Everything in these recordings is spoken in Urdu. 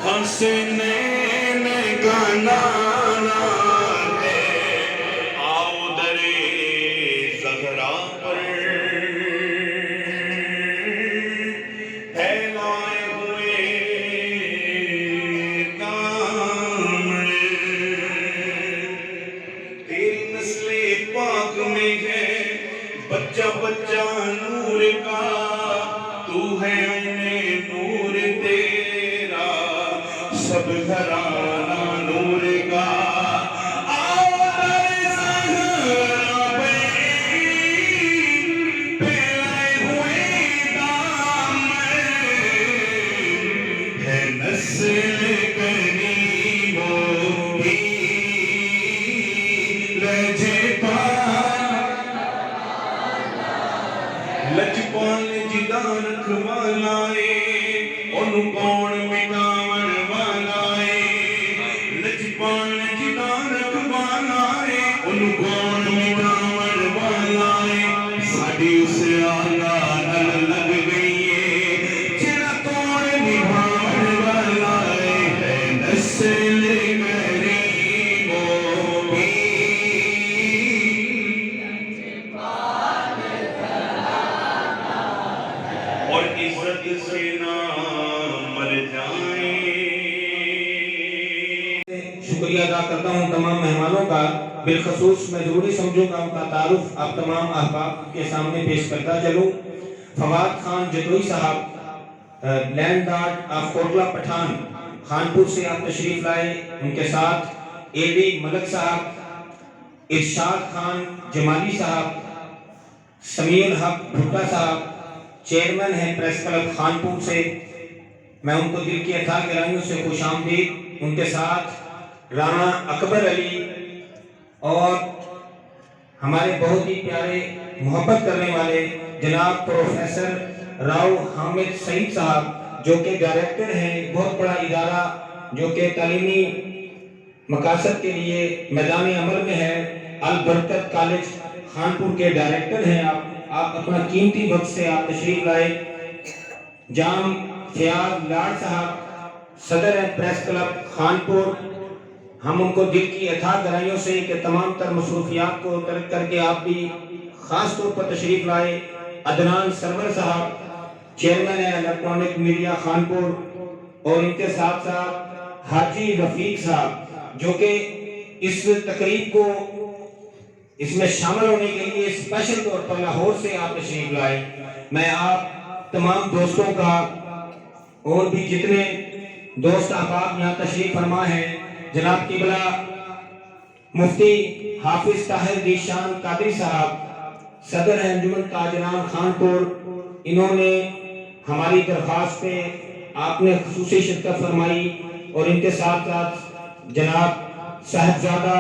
حسنین کا نانا ہے، آؤ درِ زہرا پر پھیلائے ہوئے کامل، تیری نسل پاک میں ہے بچہ بچہ نور کا، تو ہے عین نور تیرا سب گھرانہ نور کا، آؤ درِ زہرا پہ پھیلائے ہوئے دامن، ہے نسل کریموں کی لجپال جدان رکھوالا ہے، انہوں کون مٹاون والا ہے، لجپال جدان رکھوالا ہے، انہوں کون مٹاون والا ہے، ساڑی اسے آگا نل لگ گئی ہے، جنہ کون نبھاون والا ہے نسل کریموں کی اور عزت سے نہ مر جائیں۔ شکریہ ادا کرتا ہوں تمام مہمانوں کا، بالخصوص میں ضروری سمجھوں گا ان کا تعارف آپ تمام احباب کے سامنے پیش کرتا چلوں۔ فواد خان جتوئی صاحب، land lord of Kotla Pathan, Khanpur سے آپ تشریف لائے، ان کے ساتھ اے ڈی ملک صاحب، ارشاد خان جمالی صاحب، سمیع الحق بھٹا صاحب، چیئرمین ہیں پریس کلب خانپور سے، میں ان کو دل کی اتھا گہرائیوں سے خوش آمدید، ان کے ساتھ رانا اکبر علی اور ہمارے بہت ہی پیارے محبت کرنے والے جناب پروفیسر راؤ حامد سعید صاحب، جو کہ ڈائریکٹر ہیں بہت بڑا ادارہ جو کہ تعلیمی مقاصد کے لیے میدان عمل میں ہے، البرکت کالج خانپور کے ڈائریکٹر ہیں۔ آپ اپنا قیمتی وقت سے آپ تشریف لائے۔ جام فیاض لاڈ صاحب صدر ہیں پریس کلب خانپور، ہم ان کو دل کی اتھا گہرائیوں سے کہ تمام تر مصروفیات کو ترک کر کے آپ بھی خاص طور پر تشریف لائے۔ عدنان سرور صاحب چیئرمین ہیں الیکٹرانک میڈیا خانپور، اور ان کے ساتھ ساتھ حاجی رفیق صاحب جو کہ اس تقریب کو اس میں شامل ہونے کے لیے اسپیشل طور پر لاہور سے آپ تشریف لائے۔ میں آپ تمام دوستوں کا اور بھی جتنے دوست احباب یہاں تشریف فرما ہیں، جناب قبلہ مفتی حافظ طاہر ذیشان قادری صاحب صدر ہیں انجمن تاجران خانپور، انہوں نے ہماری درخواست پہ آپ نے خصوصی شرکت فرمائی، اور ان کے ساتھ ساتھ جناب صاحبزادہ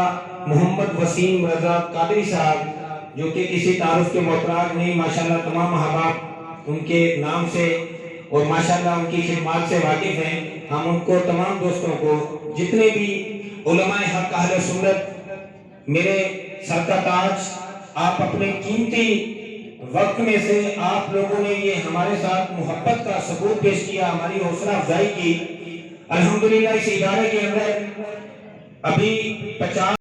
محمد وسیم رضا قادری صاحب جو کہ کسی تعارف کے محتاج نہیں، ماشاءاللہ تمام احباب ان کے نام سے اور ماشاءاللہ ان کی خدمات سے واقف ہیں۔ ہم ان کو تمام دوستوں کو، جتنے بھی علماء حق اہل سنت، میرے سر کا تاج، آپ اپنے قیمتی وقت میں سے آپ لوگوں نے یہ ہمارے ساتھ محبت کا ثبوت پیش کیا، ہماری حوصلہ افزائی کی۔ الحمدللہ اس ادارے کے اندر ابھی 50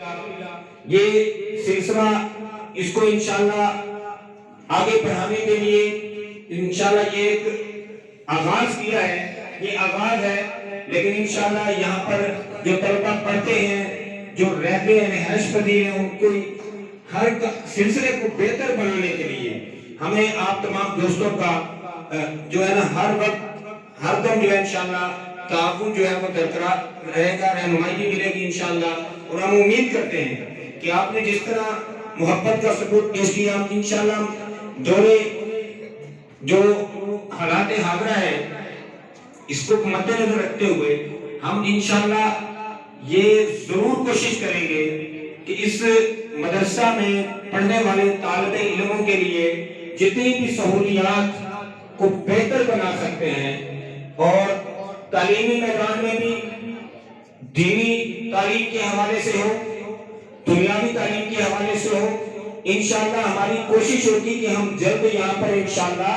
یہ سلسلہ اس کو انشاءاللہ آگے بڑھانے کے لیے انشاءاللہ یہ ایک آغاز کیا ہے، یہ آغاز ہے، لیکن انشاءاللہ یہاں پر جو طلبہ پڑھتے ہیں، جو رہتے ہیں، رہائش پذیر ہیں، ان کو ہر سلسلے کو بہتر بنانے کے لیے ہمیں آپ تمام دوستوں کا جو ہے نا ہر وقت ہر دم جو ہے انشاءاللہ تعاون جو ہے وہ برقرار رہے گا، رہنمائی ملے گی انشاءاللہ، اور ہم امید کرتے ہیں کہ آپ نے جس طرح محبت کا ثبوت پیش کیا، انشاءاللہ دورے جو حالات حاضرہ ہے اس کو مد نظر رکھتے ہوئے ہم انشاءاللہ یہ ضرور کوشش کریں گے کہ اس مدرسہ میں پڑھنے والے طالب علموں کے لیے جتنی بھی سہولیات کو بہتر بنا سکتے ہیں، اور تعلیمی میدان میں بھی دینی تعلیم کے حوالے سے ہو، دنیاوی تعلیم کے حوالے سے ہو، انشاءاللہ ہماری کوشش ہوگی کہ ہم جلد یہاں پر انشاءاللہ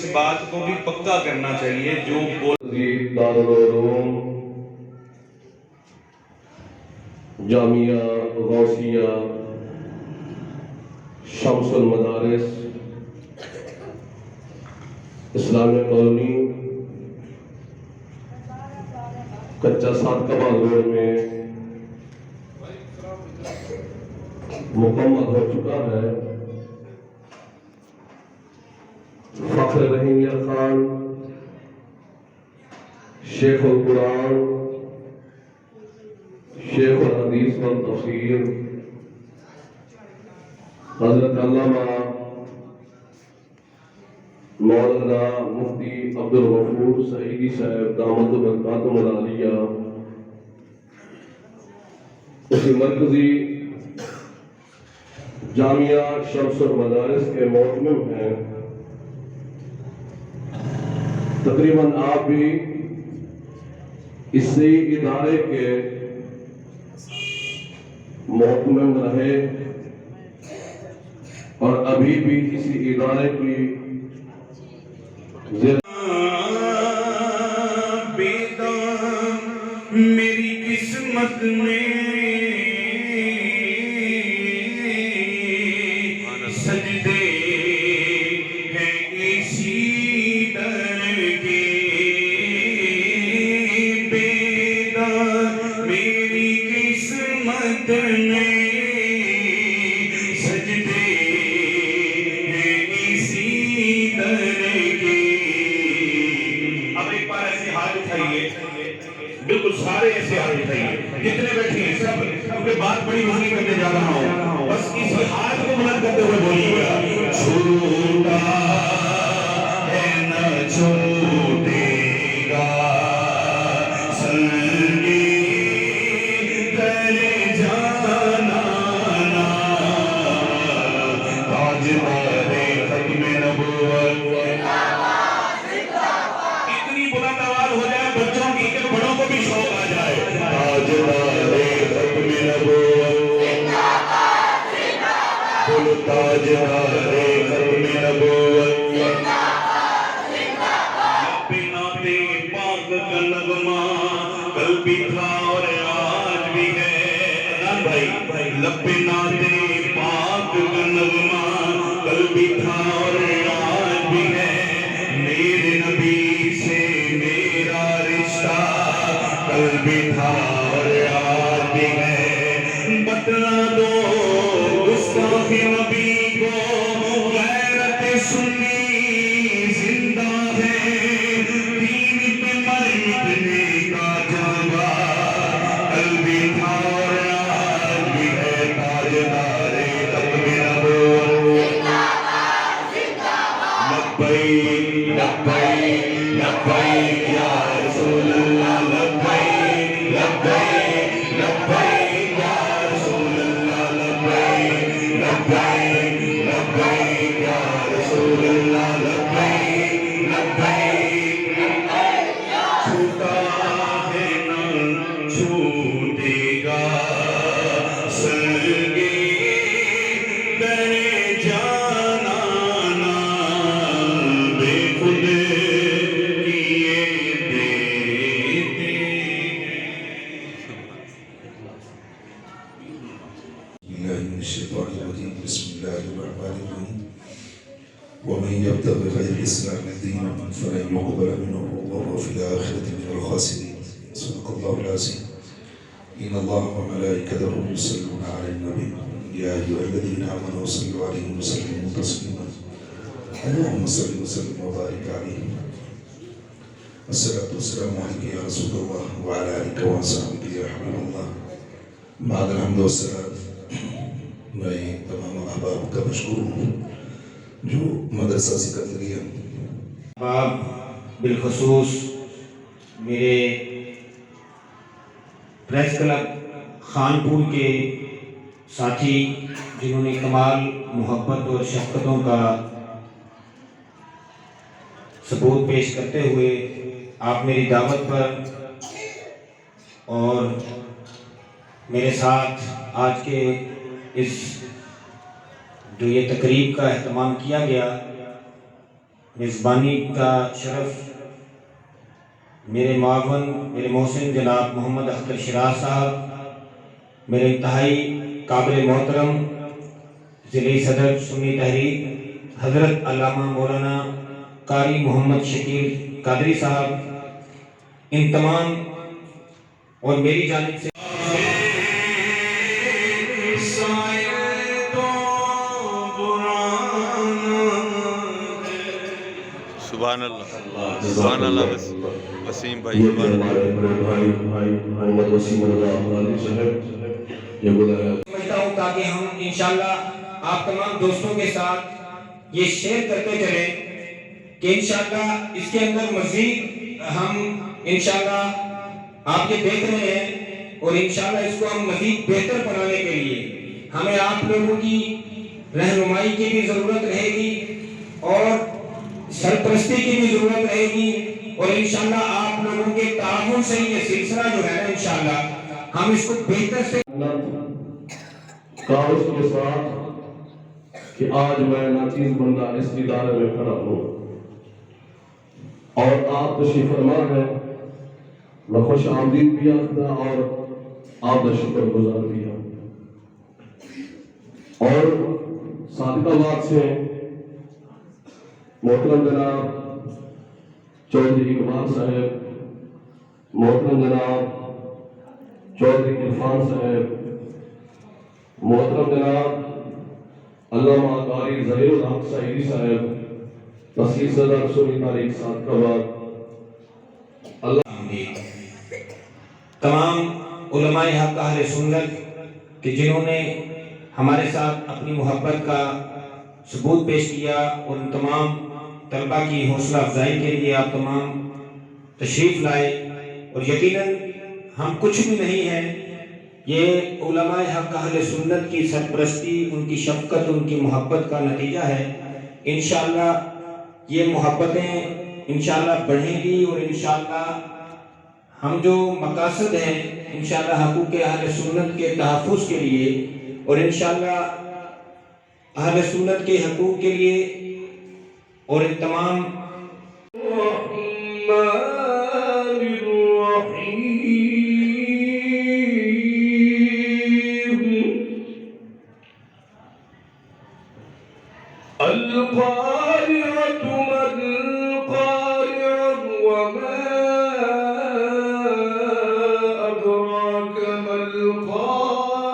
اس بات کو بھی پکا کرنا چاہیے جو عزیز دارالعلوم جامعہ غوثیہ شمس المدارس اسلامیہ کالونی کچا صادقہ روڈ میں مکمل ہو چکا ہے۔ فخر رحیم یار خان شیخ القرآن شیخ الحدیث والتفسیر حضرت علامہ مولانا مفتی عبدالغفور سعیدی صاحب دامت برکاتہم العالیہ اسی مرکزی جامعہ شمس المدارس کے معتمم ہیں۔ تقریباً آپ بھی اسی ادارے کے معتمم رہے اور ابھی بھی اسی ادارے کی میری قسمت میں سجدے ہیں اسی در کے بیدار میری قسمت میں سجدے ہیں اسی در کے۔ اب ایک بار ایسے ہاتھ اٹھائیے، بالکل سارے ایسے ہاتھ اٹھائیے جتنے بیٹھے ہیں سب، کیونکہ بات بڑی مہنگی کرنے جا رہا ہوں، بس اسی ہاتھ کو بلند کرتے ہوئے بولیے گا چھوٹا ہے نہ چھوٹے گا سنگی کر جانا نا تاجدار ختم نبوت۔ اتنی بلند آواز ہو جائے بچوں کی کہ بڑوں کو بھی شوق آ جائے، تاجدار ختم نبوت بولو تاجدار ختم نبوت۔ نعت پاک کا نغمہ کل بھی تھا اور آج بھی ہے، بھائی لب نعت پاک کا نغمہ کل بھی تھا اور آج بھی ہے، میرے نبی سے میرا رشتہ کل بھی تھا اور آج بھی ہے۔ بتلا دو گستاخ نبی کو غیرت سنی زندہ ہے، دین پہ مر مٹنے کا جذبہ کل بھی تھا اور آج بھی ہے، تاجدار ختم نبوت۔ لبیک لبیک لبیک یا رسول اللہ، لبیک لبیک لبیک یا رسول اللہ، لبیک لبیک لبیک یا رسول اللہ، لبیک لبیک چھوٹا ہے نہ چھوٹے گا سنگی کر جانا نا بے خود کیے دیتے بالله من الشيطان الرجيم بسم الله الرحمن الرحيم ومن يبتغي غير الإسلام دينا فلن يقبل منه وهو في الآخرة من الخاسرين صدق الله العظيم إن الله وملائكته يصلون على النبي يا أيها الذين آمنوا صلوا عليه وسلموا تسليما اللهم صل وسلم وبارك عليه الصلاة والسلام عليك يا رسول الله وعلى آلك وصحبك يا حبيب الله بعد الحمد والسلام میں تمام احباب کا مشکور ہوں جو مدرسہ سکندریہ احباب بالخصوص میرے پریس کلب خانپور کے ساتھی جنہوں نے کمال محبت اور شفقتوں کا ثبوت پیش کرتے ہوئے آپ میری دعوت پر اور میرے ساتھ آج کے اس جو یہ تقریب کا اہتمام کیا گیا، میزبانی کا شرف میرے معاون میرے محسن جناب محمد اختر شیراز صاحب، میرے انتہائی قابل محترم ضلعی صدر سنی تحریک حضرت علامہ مولانا قاری محمد شکیل قادری صاحب، ان تمام اور میری جانب سے سبحان اللہ سبحان اللہ وسیم بھائی محمد وسیم اللہ علی صاحب یہ بلایا سمجھتا ہوں تاکہ ہم انشاءاللہ آپ تمام دوستوں کے ساتھ یہ شیئر کرتے چلیں کہ انشاءاللہ اس کے اندر مزید ہم انشاءاللہ آپ یہ دیکھ رہے ہیں اور انشاءاللہ اس کو ہم مزید بہتر بنانے کے لیے ہمیں آپ لوگوں کی رہنمائی کی بھی ضرورت رہے گی اور سرپرستی کی بھی ضرورت رہے گی، اور انشاءاللہ آپ لوگوں کے تعاون سے یہ سلسلہ جو ہے نا انشاءاللہ ہم اس کو بہتر سے کاغذ کے ساتھ کہ آج میں ناچیز بندہ اس ادارے میں کھڑا ہوں اور آپ تشریف فرما ہے، میں خوش آمدید بھی آتا اور آپ کا شکر گزار بھی ہوں، اور صادقآباد سے محترم جناب چودھری اقبال صاحب، محترم جناب چودھری عرفان صاحب، محترم جناب علامہ قاری ظہیر الحق سعیدی صاحب، تحصیل صدر سنی تحریک صادقآباد، تمام علماء حق اہل سنت کہ جنہوں نے ہمارے ساتھ اپنی محبت کا ثبوت پیش کیا، اور ان تمام طلبہ کی حوصلہ افزائی کے لیے آپ تمام تشریف لائے، اور یقیناً ہم کچھ بھی نہیں ہیں، یہ علماء حق اہل سنت کی سرپرستی، ان کی شفقت، ان کی محبت کا نتیجہ ہے۔ انشاءاللہ یہ محبتیں انشاءاللہ بڑھیں گی، اور انشاءاللہ ہم جو مقاصد ہیں انشاءاللہ حقوق اہل سنت کے تحفظ کے لیے، اور انشاءاللہ اہل سنت کے حقوق کے لیے، اور ان تمام القارعة ما القارعة وما أدراك ما القارعة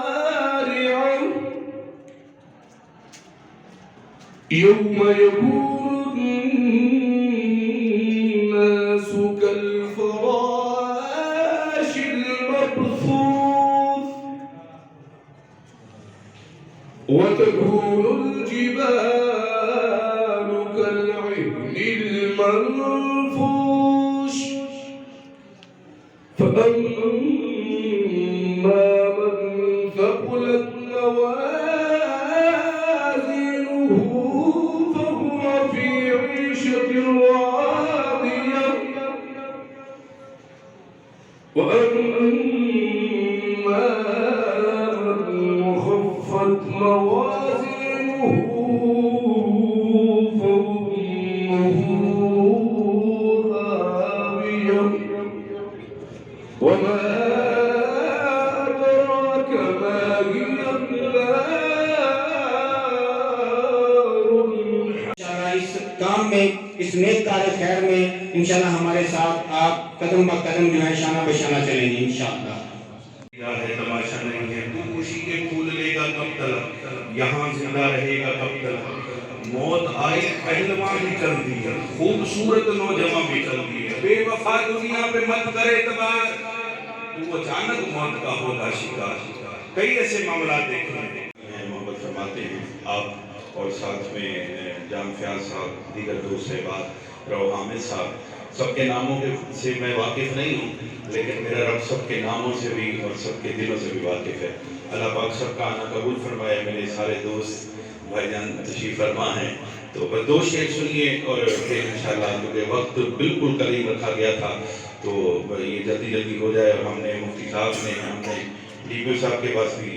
يوم يكون الناس كالفراش المبثوث وتكون الجبال كالعهن المنفوش فأما من ثقلت موازينه فهو في عيشة راضية وأما من خفت موازينه فأمه هاوية وما أدراك ما هي انشاءاللہ اس کام میں، اس نیک کار خیر میں انشاءاللہ ہمارے ساتھ آپ قدم بہ قدم جو ہے شانہ بشانہ چلیں گے انشاءاللہ۔ ہے تماشا نہیں ہے، تو خوشی کے پھول لے گا کب تلک، یہاں زندہ رہے گا کب تلک، موت آئی پہلوان بھی چلتی ہے، خوبصورت نوجوان بھی چلتی ہے، بے وفا دنیا پہ مت کرے اعتبار، تو اچانک موت کا ہوگا شکار۔ کئی ایسے معاملات دیکھے ہیں، محبت فرماتے ہیں آپ، اور ساتھ میں جان فیاض صاحب، دیگر دوست صاحبات، رو حامد صاحب، سب کے ناموں سے میں واقف نہیں ہوں، لیکن میرا رب سب کے ناموں سے بھی اور سب کے دلوں سے بھی واقف ہے۔ اللہ پاک سب کا آنا قبول فرمائے۔ میرے سارے دوست بھائی جان تشریف فرما ہیں، تو بس دو شعر سنیے اور پھر انشاءاللہ کیونکہ وقت بالکل قریب رکھا گیا تھا تو یہ جلدی جلدی ہو جائے، اور ہم نے مفتی صاحب نے، ہم نے ڈی پی او صاحب کے پاس بھی